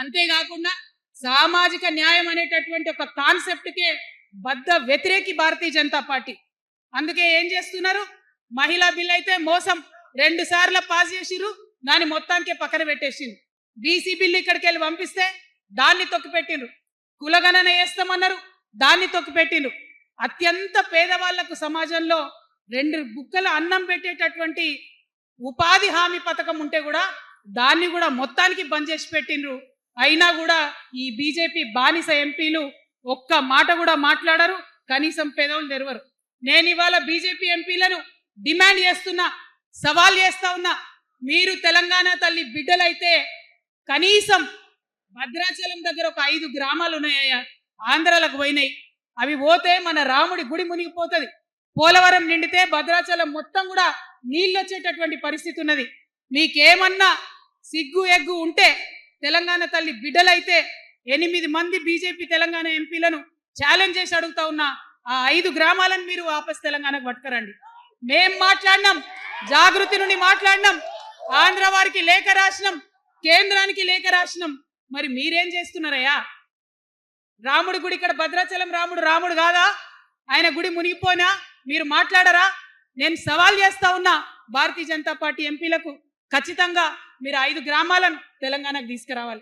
అంతేకాకుండా సామాజిక న్యాయం అనేటటువంటి ఒక కాన్సెప్ట్కే బద్ద వ్యతిరేకి భారతీయ జనతా పార్టీ. అందుకే ఏం చేస్తున్నారు, మహిళా బిల్ అయితే మోసం 2 సార్లు పాస్ చేసిరు, దాన్ని మొత్తానికే పక్కన పెట్టేసిండ్రు. బీసీ బిల్లు ఇక్కడికి వెళ్ళి పంపిస్తే దాన్ని తొక్కిపెట్టిండ్రు. కులగణన వేస్తామన్నారు, దాన్ని తొక్కిపెట్టిండ్రు. అత్యంత పేదవాళ్లకు సమాజంలో 2 బుక్కల అన్నం పెట్టేటటువంటి ఉపాధి హామీ పథకం ఉంటే కూడా దాన్ని కూడా మొత్తానికి బంద్ చేసి పెట్టిండ్రు. అయినా కూడా ఈ బీజేపీ బానిస ఎంపీలు ఒక్క మాట కూడా మాట్లాడరు, కనీసం పెదవులు తెరవరు. నేను ఇవాళ బీజేపీ ఎంపీలను డిమాండ్ చేస్తున్నా, సవాల్ చేస్తా ఉన్నా, మీరు తెలంగాణ తల్లి బిడ్డలైతే కనీసం భద్రాచలం దగ్గర ఒక 5 గ్రామాలు ఉన్నాయా, ఆంధ్రాలకు పోయినాయి. అవి పోతే మన రాముడి గుడి మునిగిపోతుంది. పోలవరం నిండితే భద్రాచలం మొత్తం కూడా నీళ్ళు వచ్చేటటువంటి పరిస్థితి ఉన్నది. మీకేమన్నా సిగ్గు ఎగ్గు ఉంటే తెలంగాణ తల్లి బిడ్డలైతే 8 మంది బీజేపీ తెలంగాణ ఎంపీలను ఛాలెంజ్ చేసి అడుగుతా ఉన్నా, ఆ 5 గ్రామాలను మీరు వాపస్ తెలంగాణకు పట్టుకరండి. మేం మాట్లాడినాం, జాగృతి నుండి మాట్లాడినాం, ఆంధ్ర వారికి లేఖ రాసినాం, కేంద్రానికి లేఖ రాసినాం. మరి మీరేం చేస్తున్నారయ్యా? రాముడి గుడి ఇక్కడ భద్రాచలం రాముడు కాదా? ఆయన గుడి మునిగిపోయినా మీరు మాట్లాడరా? నేను సవాల్ చేస్తా ఉన్నా భారతీయ జనతా పార్టీ ఎంపీలకు, ఖచ్చితంగా మీరు 5 గ్రామాలను తెలంగాణకు తీసుకురావాలి.